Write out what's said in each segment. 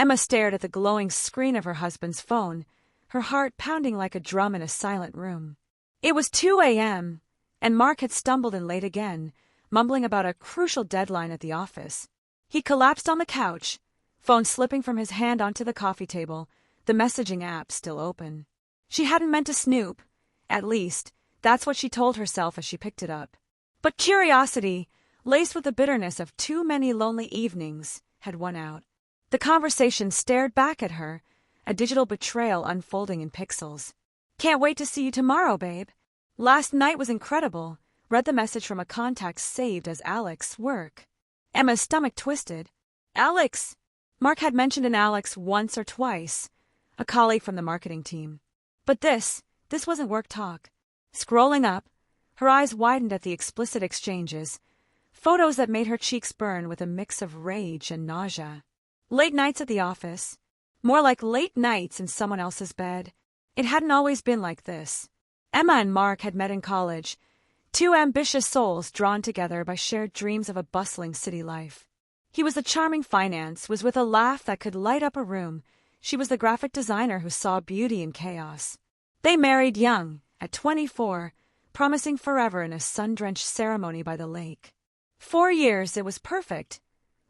Emma stared at the glowing screen of her husband's phone, her heart pounding like a drum in a silent room. It was 2 a.m., and Mark had stumbled in late again, mumbling about a crucial deadline at the office. He collapsed on the couch, phone slipping from his hand onto the coffee table, the messaging app still open. She hadn't meant to snoop. At least, that's what she told herself as she picked it up. But curiosity, laced with the bitterness of too many lonely evenings, had won out. The conversation stared back at her, a digital betrayal unfolding in pixels. "Can't wait to see you tomorrow, babe. Last night was incredible." Read the message from a contact saved as Alex, work. Emma's stomach twisted. Alex! Mark had mentioned an Alex once or twice, a colleague from the marketing team. But this wasn't work talk. Scrolling up, her eyes widened at the explicit exchanges, photos that made her cheeks burn with a mix of rage and nausea. Late nights at the office. More like late nights in someone else's bed. It hadn't always been like this. Emma and Mark had met in college, two ambitious souls drawn together by shared dreams of a bustling city life. He was the charming finance, was with a laugh that could light up a room. She was the graphic designer who saw beauty in chaos. They married young, at 24, promising forever in a sun-drenched ceremony by the lake. 4 years, it was perfect.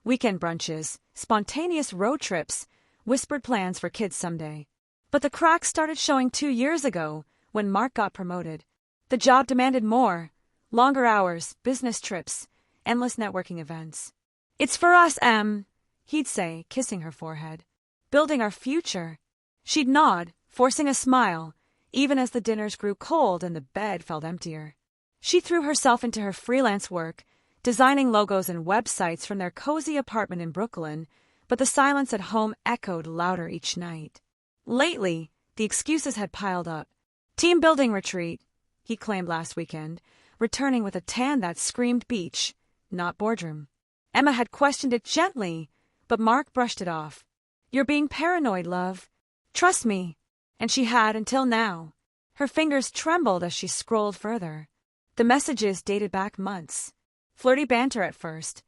Weekend brunches, spontaneous road trips, whispered plans for kids someday. But the cracks started showing 2 years ago, when Mark got promoted. The job demanded more, longer hours, business trips, endless networking events. "It's for us, Em," he'd say, kissing her forehead. "Building our future." She'd nod, forcing a smile, even as the dinners grew cold and the bed felt emptier. She threw herself into her freelance work, designing logos and websites from their cozy apartment in Brooklyn, but the silence at home echoed louder each night. Lately, the excuses had piled up. Team building retreat, he claimed last weekend, returning with a tan that screamed beach, not boardroom. Emma had questioned it gently, but Mark brushed it off. "You're being paranoid, love. Trust me." And she had until now. Her fingers trembled as she scrolled further. The messages dated back months. Flirty banter at first.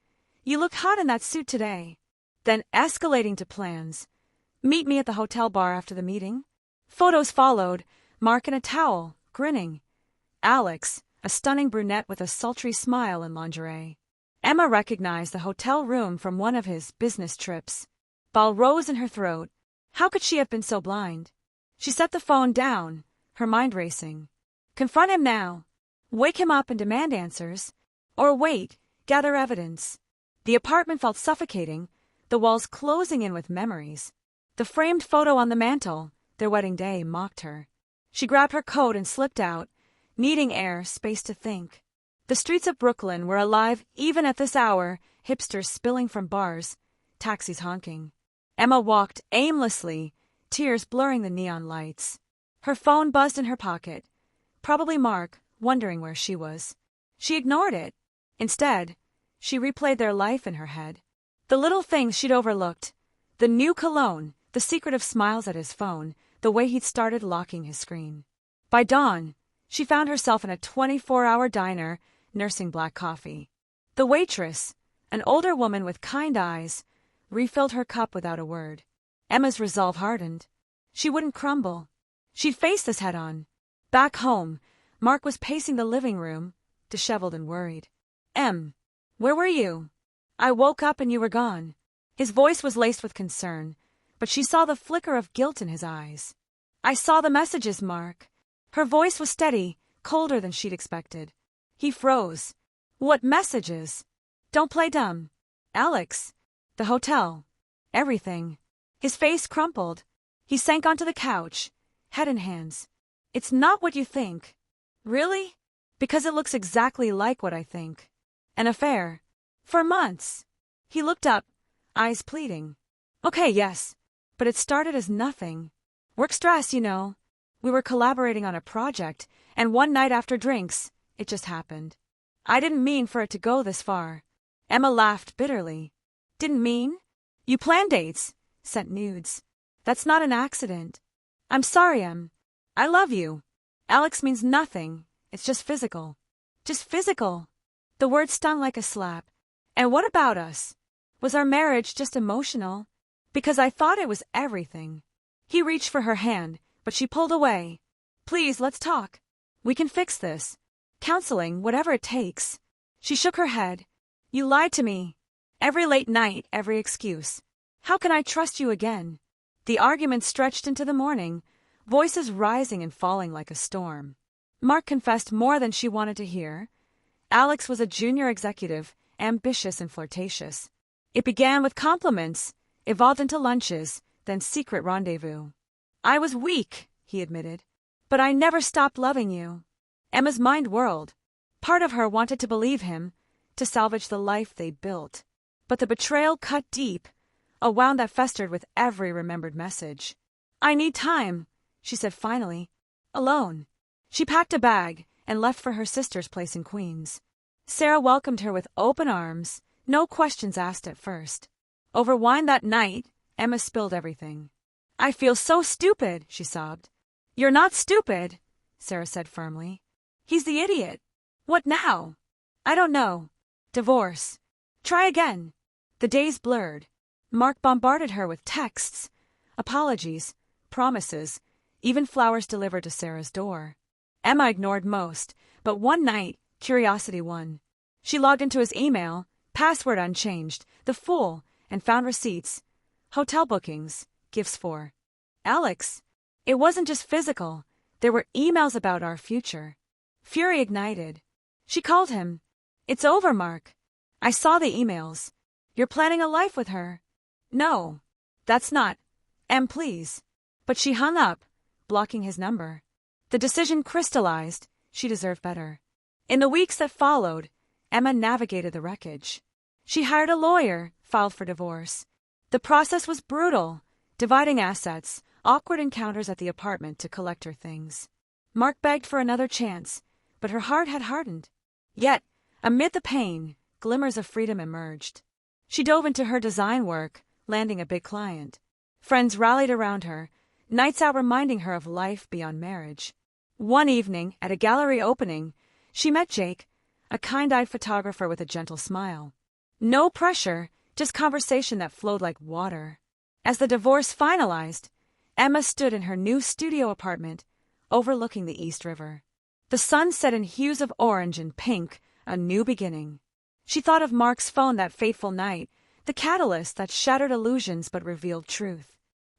"You look hot in that suit today." Then escalating to plans. "Meet me at the hotel bar after the meeting." Photos followed, Mark in a towel, grinning. Alex, a stunning brunette with a sultry smile in lingerie. Emma recognized the hotel room from one of his business trips. Ball rose in her throat. How could she have been so blind? She set the phone down, her mind racing. Confront him now. Wake him up and demand answers. Or wait, gather evidence. The apartment felt suffocating, the walls closing in with memories. The framed photo on the mantel, their wedding day, mocked her. She grabbed her coat and slipped out, needing air, space to think. The streets of Brooklyn were alive even at this hour, hipsters spilling from bars, taxis honking. Emma walked aimlessly, tears blurring the neon lights. Her phone buzzed in her pocket. Probably Mark, wondering where she was. She ignored it. Instead, she replayed their life in her head. The little things she'd overlooked. The new cologne, the secretive smiles at his phone, the way he'd started locking his screen. By dawn, she found herself in a 24-hour diner, nursing black coffee. The waitress, an older woman with kind eyes, refilled her cup without a word. Emma's resolve hardened. She wouldn't crumble. She'd face this head-on. Back home, Mark was pacing the living room, disheveled and worried. "Em, where were you? I woke up and you were gone." His voice was laced with concern, but she saw the flicker of guilt in his eyes. "I saw the messages, Mark." Her voice was steady, colder than she'd expected. He froze. "What messages?" "Don't play dumb." "Alex. The hotel. Everything." His face crumpled. He sank onto the couch, head in hands. "It's not what you think." "Really?" "Because it looks exactly like what I think. An affair. For months." He looked up, eyes pleading. "Okay, yes. But it started as nothing. Work stress, you know. We were collaborating on a project, and one night after drinks, it just happened. I didn't mean for it to go this far." Emma laughed bitterly. "Didn't mean? You planned dates, sent nudes. That's not an accident." "I'm sorry, Em. I love you. Alex means nothing. It's just physical." "Just physical?" The word stung like a slap. "And what about us? Was our marriage just emotional? Because I thought it was everything. He reached for her hand, but she pulled away. Please, let's talk. We can fix this. Counseling, whatever it takes. She shook her head. You lied to me. Every late night, every excuse. How can I trust you again? The argument stretched into the morning, voices rising and falling like a storm. Mark confessed more than she wanted to hear. Alex was a junior executive, ambitious and flirtatious. It began with compliments, evolved into lunches, then secret rendezvous. I was weak, he admitted. But I never stopped loving you. Emma's mind whirled. Part of her wanted to believe him, to salvage the life they built. But the betrayal cut deep, a wound that festered with every remembered message. I need time, she said finally. Alone. She packed a bag and left for her sister's place in Queens. Sarah welcomed her with open arms, no questions asked at first. Over wine that night, Emma spilled everything. I feel so stupid, she sobbed. You're not stupid, Sarah said firmly. He's the idiot. What now? I don't know. Divorce. Try again. The days blurred. Mark bombarded her with texts, apologies, promises, even flowers delivered to Sarah's door. Emma ignored most, but one night, curiosity won. She logged into his email, password unchanged, the fool, and found receipts, hotel bookings, gifts for Alex. It wasn't just physical. There were emails about our future. Fury ignited. She called him. It's over, Mark. I saw the emails. You're planning a life with her. No, that's not. Please. But she hung up, blocking his number. The decision crystallized. She deserved better. In the weeks that followed, Emma navigated the wreckage. She hired a lawyer, filed for divorce. The process was brutal, dividing assets, awkward encounters at the apartment to collect her things. Mark begged for another chance, but her heart had hardened. Yet, amid the pain, glimmers of freedom emerged. She dove into her design work, landing a big client. Friends rallied around her, nights out reminding her of life beyond marriage. One evening, at a gallery opening, she met Jake, a kind-eyed photographer with a gentle smile. No pressure, just conversation that flowed like water. As the divorce finalized, Emma stood in her new studio apartment, overlooking the East River. The sun set in hues of orange and pink, a new beginning. She thought of Mark's phone that fateful night, the catalyst that shattered illusions but revealed truth.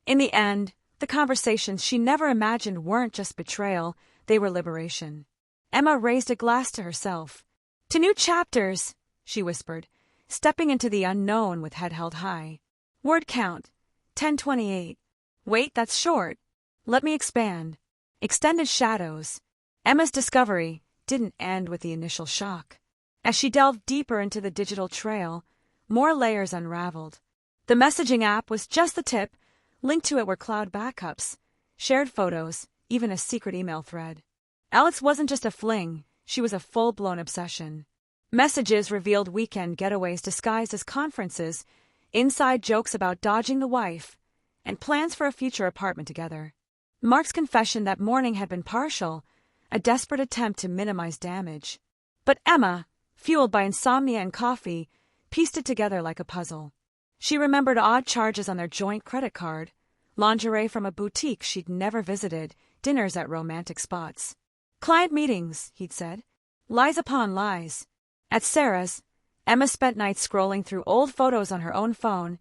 In the end, the conversations she never imagined weren't just betrayal, they were liberation. Emma raised a glass to herself. To new chapters, she whispered, stepping into the unknown with head held high. Word count, 1028. Wait, that's short. Let me expand. Extended shadows. Emma's discovery didn't end with the initial shock. As she delved deeper into the digital trail, more layers unraveled. The messaging app was just the tip. Linked to it were cloud backups, shared photos, even a secret email thread. Alex wasn't just a fling, she was a full-blown obsession. Messages revealed weekend getaways disguised as conferences, inside jokes about dodging the wife, and plans for a future apartment together. Mark's confession that morning had been partial, a desperate attempt to minimize damage. But Emma, fueled by insomnia and coffee, pieced it together like a puzzle. She remembered odd charges on their joint credit card, lingerie from a boutique she'd never visited, dinners at romantic spots. Client meetings, he'd said. Lies upon lies. At Sarah's, Emma spent nights scrolling through old photos on her own phone.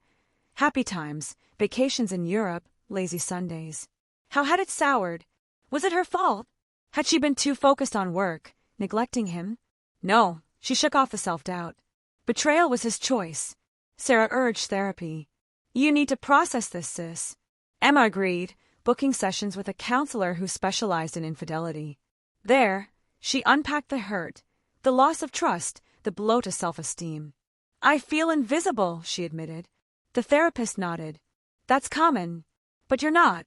Happy times, vacations in Europe, lazy Sundays. How had it soured? Was it her fault? Had she been too focused on work, neglecting him? No, she shook off the self-doubt. Betrayal was his choice. Sarah urged therapy. You need to process this, sis. Emma agreed, booking sessions with a counselor who specialized in infidelity. There, she unpacked the hurt, the loss of trust, the blow to self-esteem. I feel invisible, she admitted. The therapist nodded. That's common. But you're not.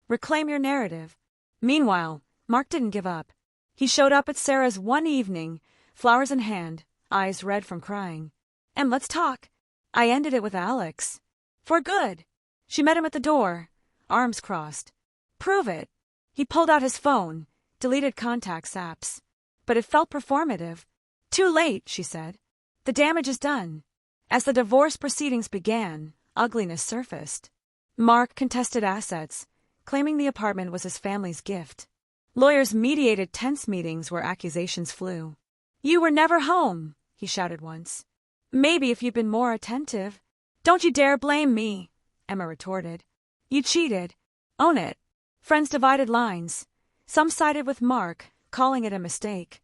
Reclaim your narrative. Meanwhile, Mark didn't give up. He showed up at Sarah's one evening, flowers in hand, eyes red from crying. Let's talk. I ended it with Alex. For good. She met him at the door, arms crossed. Prove it. He pulled out his phone, deleted contacts apps. But it felt performative. Too late, she said. The damage is done. As the divorce proceedings began, ugliness surfaced. Mark contested assets, claiming the apartment was his family's gift. Lawyers mediated tense meetings where accusations flew. "You were never home," he shouted once. "Maybe if you'd been more attentive." "Don't you dare blame me," Emma retorted. "You cheated. Own it." Friends divided lines. Some sided with Mark, calling it a mistake.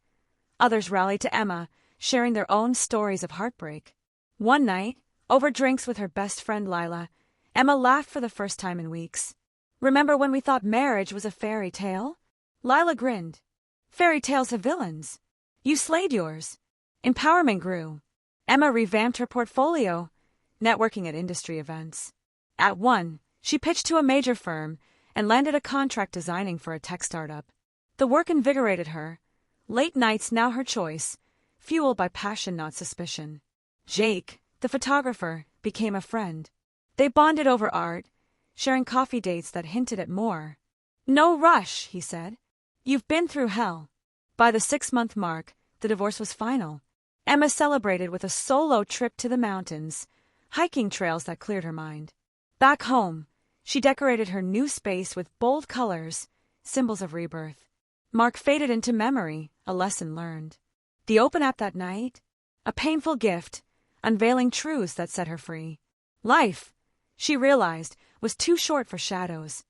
Others rallied to Emma, sharing their own stories of heartbreak. One night, over drinks with her best friend Lila, Emma laughed for the first time in weeks. "Remember when we thought marriage was a fairy tale?" Lila grinned. "Fairy tales have villains. You slayed yours." Empowerment grew. Emma revamped her portfolio, networking at industry events. At one, she pitched to a major firm and landed a contract designing for a tech startup. The work invigorated her. Late nights now her choice, fueled by passion, not suspicion. Jake, the photographer, became a friend. They bonded over art, sharing coffee dates that hinted at more. "No rush," he said. "You've been through hell." By the 6-month mark, the divorce was final. Emma celebrated with a solo trip to the mountains, hiking trails that cleared her mind. Back home, she decorated her new space with bold colors, symbols of rebirth. Mark faded into memory, a lesson learned. The open app that night? A painful gift, unveiling truths that set her free. Life, she realized, was too short for shadows.